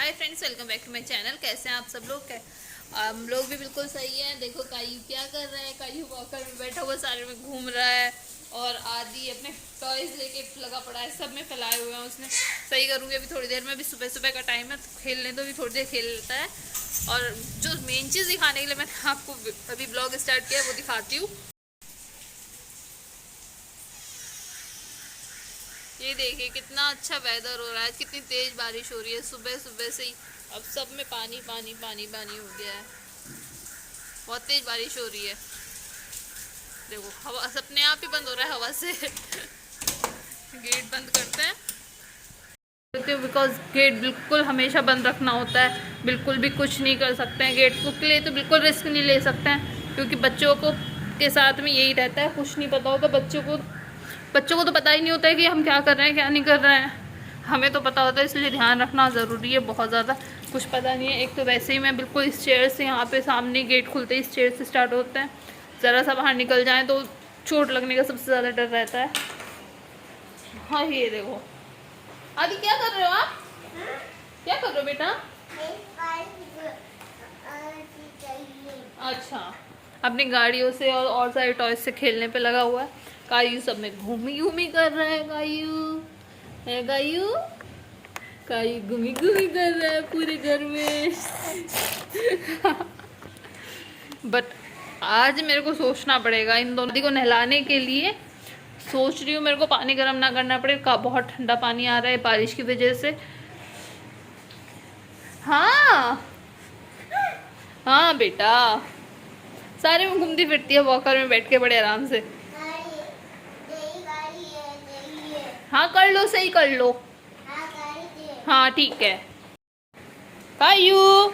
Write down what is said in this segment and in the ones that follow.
Hi friends, welcome back to my channel. कैसे हैं आप सब लोग? हम लोग भी बिल्कुल सही हैं। देखो कायू क्या कर रहा है। कायू वॉकर में बैठा हुआ सारे में घूम रहा है और आदि अपने टॉयज लेके लगा पड़ा है, सब में फैलाए हुए हैं उसने। सही करूँगी अभी थोड़ी देर में। भी सुबह सुबह का टाइम है तो खेलने दो, भी थोड़ी देर खेल लेता है। और जो मेन चीज़ दिखाने के लिए मैंने आपको अभी ब्लॉग स्टार्ट किया है वो दिखाती हूँ। ये देखिए कितना अच्छा वेदर हो रहा है, कितनी तेज बारिश हो रही है सुबह सुबह से ही। अब सब में पानी पानी पानी पानी हो गया है, बहुत तेज बारिश हो रही है। देखो हवा अपने आप ही बंद हो रहा है हवा से। गेट बंद करते हैं बिकॉज गेट बिल्कुल हमेशा बंद रखना होता है। बिल्कुल भी कुछ नहीं कर सकते हैं गेट के लिए, तो बिल्कुल रिस्क नहीं ले सकते हैं क्योंकि बच्चों को के साथ में यही रहता है। कुछ नहीं पता होता बच्चों को तो पता ही नहीं होता है कि हम क्या कर रहे हैं क्या नहीं कर रहे हैं। हमें तो पता होता है, इसलिए ध्यान रखना ज़रूरी है बहुत ज़्यादा। कुछ पता नहीं है। एक तो वैसे ही मैं बिल्कुल इस चेयर से, यहाँ पे सामने गेट खुलते ही इस चेयर से स्टार्ट होते हैं। ज़रा सा बाहर निकल जाए तो चोट लगने का सबसे ज़्यादा डर रहता है। हाँ ये देखो आदि क्या कर रहे हो आप? क्या कर रहे हो बेटा? अच्छा, अपनी गाड़ियों से और सारे टॉयज से खेलने पे लगा हुआ है। कायू सब में घूमी घूमी कर रहा है। कायू है, कायू कायू घूमी घूमी कर रहा है पूरे घर में। बट आज मेरे को सोचना पड़ेगा इन दोनों को नहलाने के लिए। सोच रही हूँ मेरे को पानी गर्म ना करना पड़े। बहुत ठंडा पानी आ रहा है बारिश की वजह से। हाँ हाँ बेटा, सारे में घूमती फिरती है वॉकर में बैठ के बड़े आराम से। हाँ कर लो, सही कर लो। हाँ ठीक है। कायू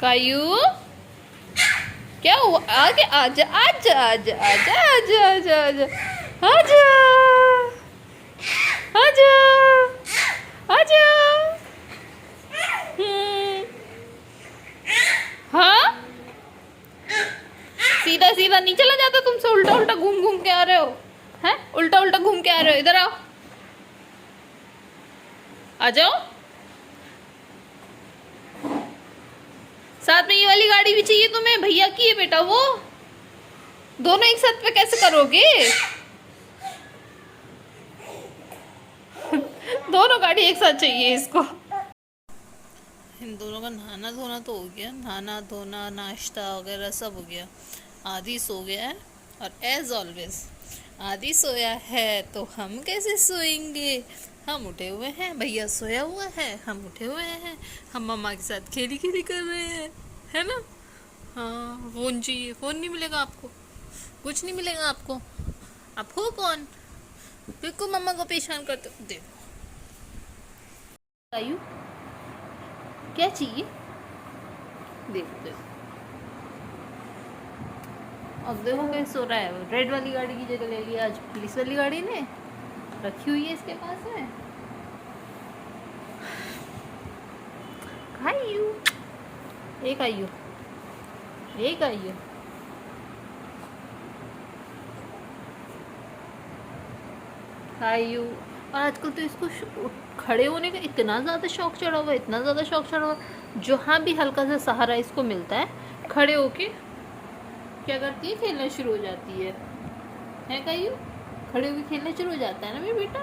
कायू क्या हुआ? आगे आजा आजा आजा आजा आजा आजा आजा आजा आजा आजा। हाँ सीधा सीधा नहीं चला जाता तुमसे, उल्टा उल्टा घूम घूम के आ रहे हो। हैं उल्टा उल्टा घूम के आ रहे हो। इधर आओ, आ जाओ। साथ में ये वाली गाड़ी भी चाहिए तुम्हें? भैया की है बेटा वो। दोनों एक साथ पे कैसे करोगे? दोनों गाड़ी एक साथ चाहिए इसको। इन दोनों का नहाना धोना तो हो गया, नहाना धोना नाश्ता वगैरह सब हो गया। आदि सो गया है और एज ऑलवेज आदि सोया है तो हम कैसे सोएंगे? हम उठे हुए हैं, भैया सोया हुआ है, हम उठे हुए हैं। हम मम्मा के साथ खेली खेली कर रहे हैं, है ना? हाँ फ़ोन चाहिए। फ़ोन नहीं मिलेगा आपको, कुछ नहीं मिलेगा आपको। आप हो कौन? बिल्कुल मम्मा को परेशान करते हो। देखो आयु क्या चाहिए? देखो देखो, अब देखो कैसे सो रहा है। रेड वाली गाड़ी की जगह ले लिया आज पुलिस वाली गाड़ी ने, रखी हुई है इसके पास में। आयु एक आयु एक आयु आयु। और आजकल तो इसको खड़े होने का इतना ज़्यादा शौक चढ़ा हुआ है, इतना ज़्यादा शौक चढ़ा हुआ है। जहाँ भी हल्का सा सहारा इसको मिलता है, खड़े होके क्या करती है, खेलना शुरू हो जाती है कायू? खड़े होके खेलना शुरू हो जाता है ना मेरा बेटा।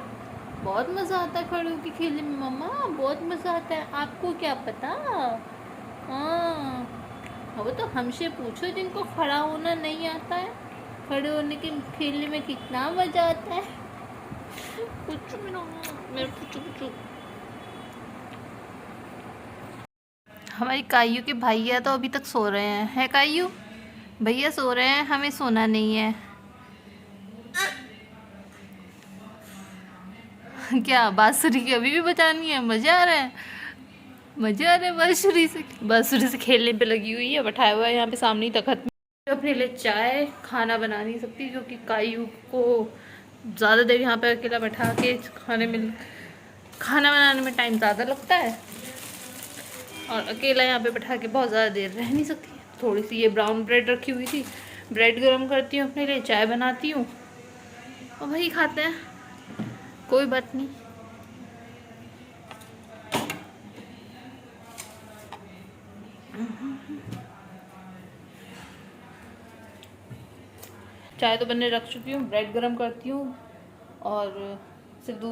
बहुत मज़ा आता है खड़े होके खेलने में मम्मा, बहुत मज़ा आता है। आपको क्या पता? हाँ अब तो हमसे पूछो जिनको खड़ा होना नहीं आता है, खड़े होने के खेलने में कितना मज़ा आता है। कुछ मेरे कुछ हमारी कायू के भैया तो अभी तक सो रहे हैं। है कायू? भैया सो रहे हैं, हमें सोना नहीं है। क्या बांसुरी की अभी भी बजानी है? मज़ा आ रहा है, मज़ा आ रहा है बांसुरी से खेलने पे लगी हुई है। बैठाया हुआ है यहाँ पे सामने ही तखत में। अपने लिए चाय खाना बना नहीं सकती क्योंकि कायू को ज़्यादा देर यहाँ पे अकेला बैठा के खाना बनाने में टाइम ज़्यादा लगता है और अकेला यहाँ पे बैठा के बहुत ज़्यादा देर रह नहीं सकती। थोड़ी सी ये ब्राउन ब्रेड रखी हुई थी, ब्रेड गर्म करती हूँ अपने लिए, चाय बनाती हूँ और वही खाते हैं। कोई बात नहीं। चाय तो बनने रख चुकी हूँ, ब्रेड गरम करती हूँ और सिर्फ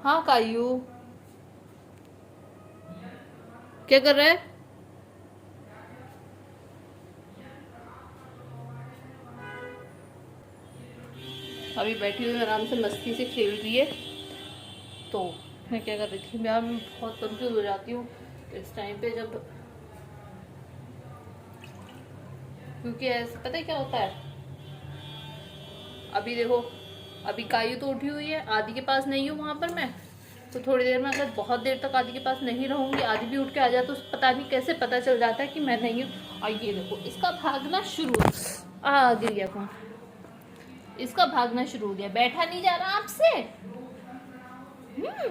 हाँ कायू क्या कर रहा है? अभी बैठी हुई आराम से मस्ती से खेल रही है। तो मैं क्या कर रही थी, मैं बहुत कंफ्यूज हो जाती हूँ इस टाइम पे, जब क्योंकि ऐसा पता है क्या होता है। अभी देखो, अभी कायू तो उठी हुई है, आदि के पास नहीं हूँ वहाँ पर मैं, तो थोड़ी देर में अगर बहुत देर तक आदि के पास नहीं रहूँगी, आदि भी उठ के आ जाए तो पता नहीं कैसे पता चल जाता है कि मैं नहीं हूँ। और ये देखो इसका भागना शुरू, आ गया कौन, इसका भागना शुरू हो गया। बैठा नहीं जा रहा आपसे,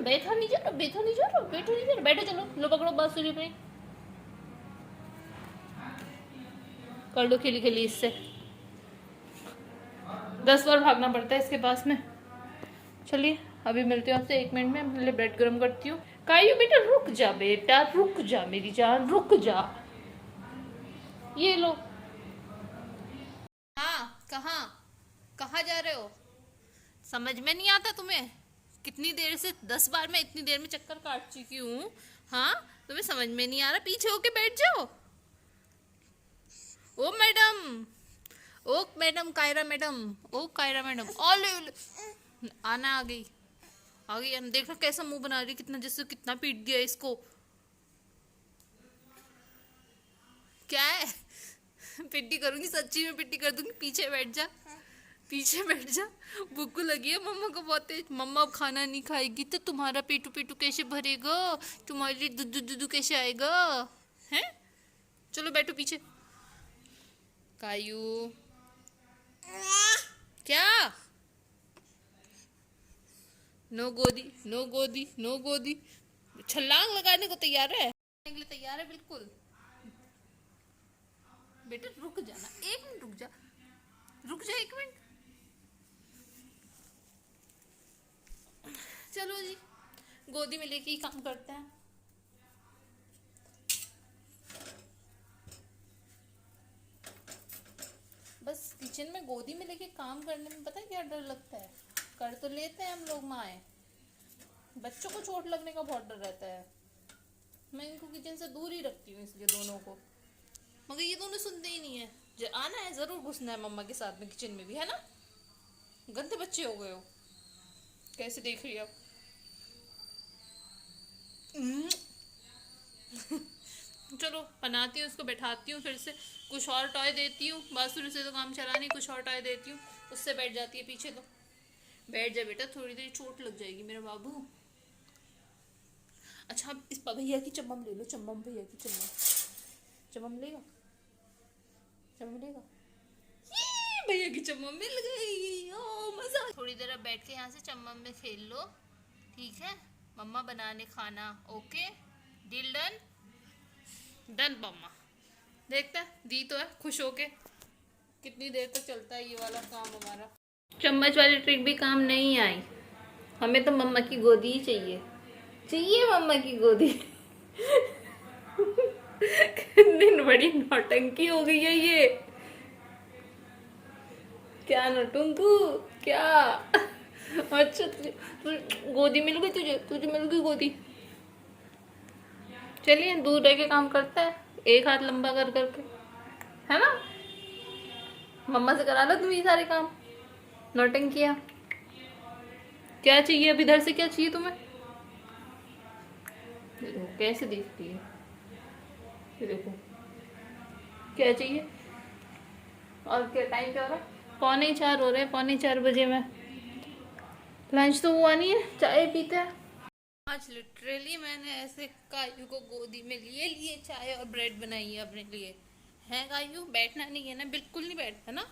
बैठा नहीं जा रहा, बैठा नहीं जा रहा, बैठा नहीं जा रहा, बैठो चलो, लो पकड़ो बांसुरी पे, कर लो खेली खेली इससे। 10 बार भागना पड़ता है इसके पास में। चलिए अभी मिलती हूँ आपसे 1 मिनट में, पहले ब्रेड गर्म करती हूँ। कायू बेटा रुक जा, बेटा रुक जा, मेरी जान रुक जा, ये लो। हाँ कहाँ कहाँ जा रहे हो? समझ में नहीं आता तुम्हें? कितनी देर से 10 बार मैं इतनी देर में चक्कर काट चुकी हूँ। हाँ तुम्हें समझ में नहीं आ रहा? पीछे होके बैठ जाओ। ओ मैडम, ओ मैडम, कायरा मैडम, ओ कायरा मैडम, ओले आना, आ गई आ गई। हम देखो कैसा मुंह बना रही, कितना जैसे कितना पीट दिया इसको। क्या है? पिट्टी करूंगी, सच्ची में पिट्टी कर दूंगी। पीछे बैठ जा, पीछे बैठ जा। भूख लगी है मम्मा को बहुत तेज। मम्मा अब खाना नहीं खाएगी तो तुम्हारा पेटू पेटू कैसे भरेगा? तुम्हारे लिए दूध दूध कैसे आएगा? हैं? चलो बैठो पीछे। कायू क्या? नो गोदी, नो गोदी, नो गोदी। छलांग लगाने को तैयार है, के लिए तैयार है बिल्कुल। बेटा रुक जाना, 1 मिनट रुक जा, रुक जा 1 मिनट। चलो जी, गोदी में लेके ही काम करते हैं। बस किचन में गोदी में लेके काम करने में पता है क्या डर लगता है? कर तो लेते हैं हम लोग माए, बच्चों को चोट लगने का बहुत डर रहता है। मैं इनको किचन से दूर ही रखती हूँ इसलिए दोनों को, मगर ये दोनों सुनते ही नहीं है। जो आना है जरूर घुसना है मम्मा के साथ में किचन में भी, है ना? गंदे बच्चे हो गए हो। कैसे देख रही हो आप? चलो बनाती हूँ, उसको बैठाती हूँ, फिर से कुछ और टॉय देती हूँ। बांसुरी से तो काम चला नहीं, कुछ और टॉय देती हूँ, उससे बैठ जाती है पीछे। तो बैठ जा बेटा, थोड़ी देर चोट लग जाएगी मेरा बाबू। अच्छा इस भैया की चम्मम ले लो, चम्मम भैया की चम्मम, चम्मम लेगा, चम्मम लेगा। भैया की चम्मम मिल गई, ओ मजा। थोड़ी देर अब बैठ के यहाँ से चम्मम में खेल लो, ठीक है? मम्मा बनाने खाना, ओके? डील डन, डन मम्मा। देखता है दी तो है खुश होके। कितनी देर तक चलता है ये वाला काम हमारा? चम्मच वाली ट्रिक भी काम नहीं आई, हमें तो मम्मा की गोदी ही चाहिए, चाहिए मम्मा की गोदी। कितनी बड़ी नौटंकी हो गई है ये। क्या नटुंकू क्या? अच्छा गोदी मिल गई तुझे, तुझे मिल गई गोदी। चलिए दूर रह के काम करता है, एक हाथ लंबा कर करके, है ना? मम्मा से करा लो तुम ये सारे काम, नौटंकिया। क्या चाहिए अब इधर से, क्या चाहिए तुम्हें? देखो कैसे देखती है, ये देखो क्या चाहिए। और क्या टाइम क्या हो रहा है? 3:45 हो रहे हैं, 3:45 बजे में लंच तो हुआ नहीं है, चाय पीते हैं। आज लिटरली मैंने ऐसे कायू को गोदी में लिए लिए चाय और ब्रेड बनाई है अपने लिए। है कायू, बैठना नहीं है ना, बिल्कुल नहीं बैठता ना।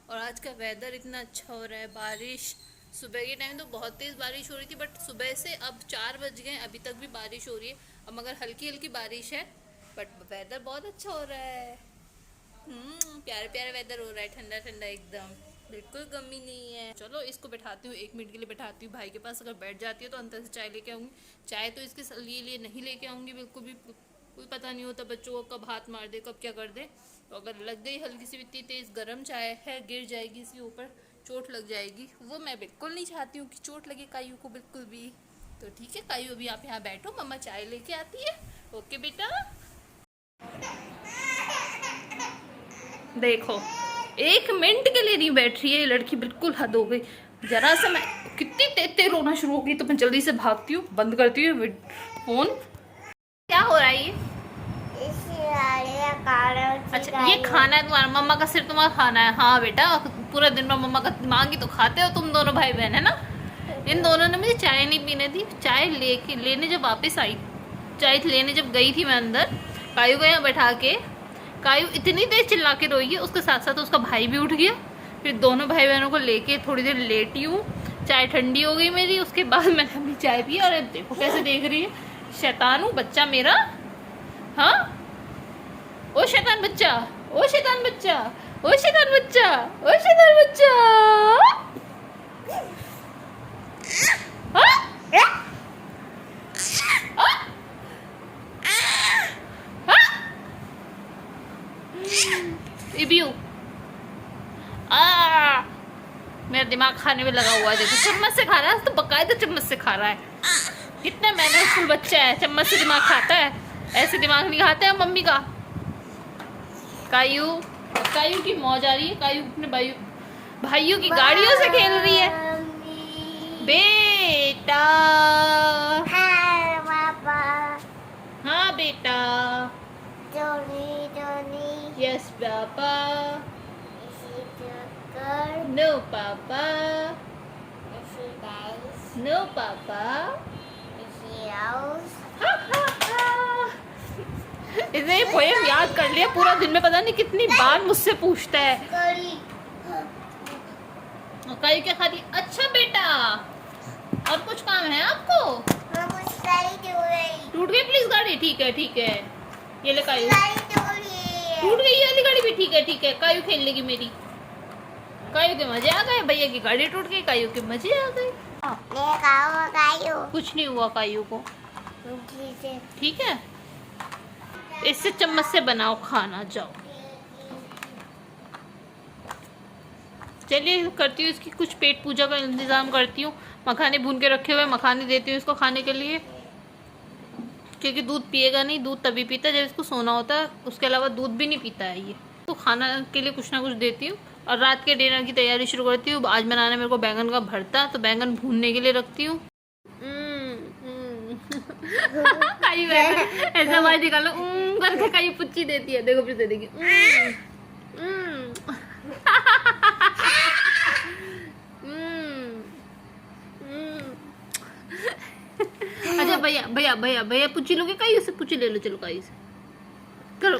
और आज का वेदर इतना अच्छा हो रहा है, बारिश सुबह के टाइम तो बहुत तेज़ बारिश हो रही थी, बट सुबह से अब 4 बज गए, अभी तक भी बारिश हो रही है। अब मगर हल्की हल्की बारिश है, बट वेदर बहुत अच्छा हो रहा है। प्यारे प्यारे वेदर हो रहा है, ठंडा ठंडा एकदम, बिल्कुल गर्मी नहीं है। चलो इसको बैठाती हूँ, 1 मिनट के लिए बैठाती हूँ भाई के पास। अगर बैठ जाती है तो अंदर से चाय लेके आऊँगी। चाय तो इसके लिए नहीं लेके आऊँगी बिल्कुल भी, कोई पता नहीं होता बच्चों को कब हाथ मार दे, कब क्या कर दे। तो अगर लग गई हल्की सी, इतनी तेज़ गर्म चाय है, गिर जाएगी इसके ऊपर, चोट लग जाएगी। वो मैं बिल्कुल नहीं चाहती हूँ कि चोट लगे कायू को, बिल्कुल भी। तो ठीक है कायू, अभी आप यहाँ बैठो, मम्मा चाय लेके आती है। ओके बेटा। देखो 1 मिनट के लिए नहीं बैठ रही है ये लड़की, बिल्कुल हद हो गई। जरा से मैं कितनी तेज तेज रोना शुरू हो गई तो मैं जल्दी से भागती हूँ, बंद करती हूँ फोन। क्या हो रहा है ये? अच्छा ये खाना है तुम्हारा, मम्मा का सिर्फ तुम्हारा खाना है। हाँ बेटा, पूरा दिन में मम्मा का दिमाग ही तो खाते हो तुम दोनों भाई बहन, है ना। इन दोनों ने मुझे चाय नहीं पीने दी। चाय लेने जब वापस आई, चाय लेने जब गई थी मैं अंदर, कायू को यहाँ बैठा के, कायू इतनी देर चिल्ला के रोई है, उसके साथ साथ उसका भाई भी उठ गया। फिर दोनों भाई बहनों को लेके थोड़ी देर लेटी हूँ, चाय ठंडी हो गई मेरी। उसके बाद मैंने अपनी चाय पी और अब देखो कैसे देख रही है। शैतान हूँ बच्चा मेरा। हाँ ओ शैतान बच्चा, ओ शैतान बच्चा, ओ शैतान बच्चा, ओ शैतान बच्चा। इबियू मेरा दिमाग खाने में लगा हुआ है। देखो चम्मच से खा रहा है, तो बकायदा चम्मच से खा रहा है। कितना मैनरफुल बच्चा है, चम्मच से दिमाग खाता है, ऐसे दिमाग नहीं खाता है मम्मी का। कायू, कायू की मौज आ रही है। कायू अपने भाइयों की गाड़ियों से खेल रही है। बेटा हाँ बेटा, यस पापा, नो पापा, नो पापा। इसने ये पोएम याद कर लिया पूरा दिन में, पता नहीं कितनी बार मुझसे पूछता है। कायू क्या खाती? अच्छा बेटा, और कुछ काम है आपको? टूट गई प्लीज गाड़ी। ठीक है ठीक है, ये ले कायू, टूट गई ये वाली गाड़ी भी। ठीक है ठीक है, कायू खेल लेगी मेरी। कायू के मजे आ गए, भैया की गाड़ी टूट गई, कायू के मजे आ गए। कुछ नहीं हुआ कायू को, ठीक है। इससे चम्मच से बनाओ खाना, जाओ। चलिए करती हूँ इसकी कुछ पेट पूजा का इंतज़ाम करती हूँ। मखाने भून के रखे हुए, मखाने देती हूँ इसको खाने के लिए, क्योंकि दूध पिएगा नहीं। दूध तभी पीता है जब इसको सोना होता है, उसके अलावा दूध भी नहीं पीता है ये। तो खाना के लिए कुछ ना कुछ देती हूँ और रात के डिनर की तैयारी शुरू करती हूँ। आज बनाना है मेरे को बैंगन का भरता, तो बैंगन भूनने के लिए रखती हूँ। ऐसा आवाज निकालो करके कहीं पुच्ची देती है, देखो फिर दे देगी। अच्छा भैया भैया भैया भैया पुच्ची लोगे, कहीं से पुच्ची ले लो, चलो कहीं से करो।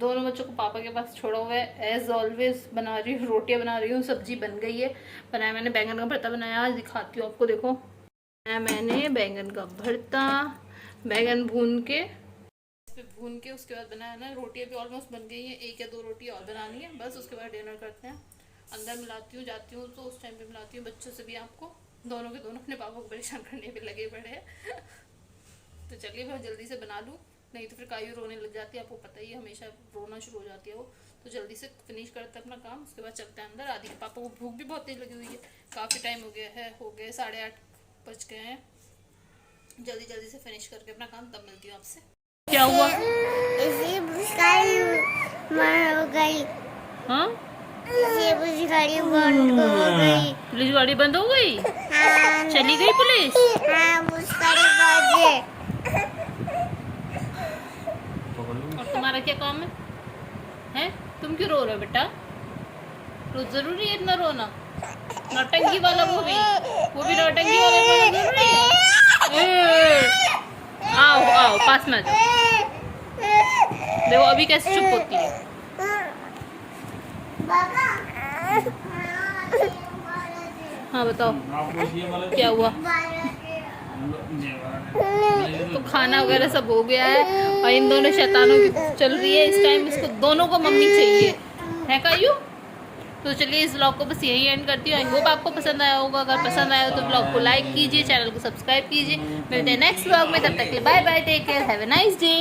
दोनों बच्चों को पापा के पास छोड़ा हुआ है। एज ऑलवेज बना रही हूँ, रोटियां बना रही हूँ, सब्जी बन गई है। बनाया मैंने बैंगन का भरता बनाया, आज दिखाती हूँ आपको। देखो बनाया मैंने बैंगन का भरता, बैंगन भून के उसके बाद बनाया ना। रोटियां भी ऑलमोस्ट बन गई हैं, 1 या 2 रोटी और बनानी है बस, उसके बाद डिनर करते हैं। अंदर मिलाती हूँ, जाती हूँ तो उस टाइम पे मिलाती हूँ। बच्चों से भी आपको, दोनों के दोनों अपने पापा को परेशान करने पे लगे पड़े हैं। तो चलिए मैं जल्दी से बना लूँ, नहीं तो फिर कायू रोने लग जाती है। आपको पता ही है, हमेशा रोना शुरू हो जाती है वो। तो जल्दी से फिनिश करते हैं अपना काम, उसके बाद चलते हैं अंदर। आदि के पापा को भूख भी बहुत तेज लगी हुई है, काफ़ी टाइम हो गया है, हो गए 8:30 बज गए हैं। जल्दी जल्दी से फिनिश करके अपना काम, तब मिलती हूँ आपसे। क्या हुआ? हाँ पुलिस गाड़ी बंद हो गई। चली गई पुलिस। और तुम्हारा क्या काम है? तुम क्यों रो रहे हो बेटा? रोज जरूरी है इतना रोना? नौटंकी वाला वो भी नौटंकी वाले वाला घूम रही है। आओ आओ पास में आ जाओ। देखो अभी कैसे चुप होती है। हाँ बताओ क्या हुआ। तो खाना वगैरह सब हो गया है और इन दोनों शैतानों की चल रही है इस टाइम। इसको दोनों को मम्मी चाहिए है कायू। तो चलिए इस ब्लॉग को बस यही एंड करती हूँ। आई होप आपको पसंद आया होगा। अगर पसंद आया हो तो ब्लॉग को लाइक कीजिए, चैनल को सब्सक्राइब कीजिए। मिलते हैं नेक्स्ट ब्लॉग में, तब तक के लिए bye bye, take care, have a nice day.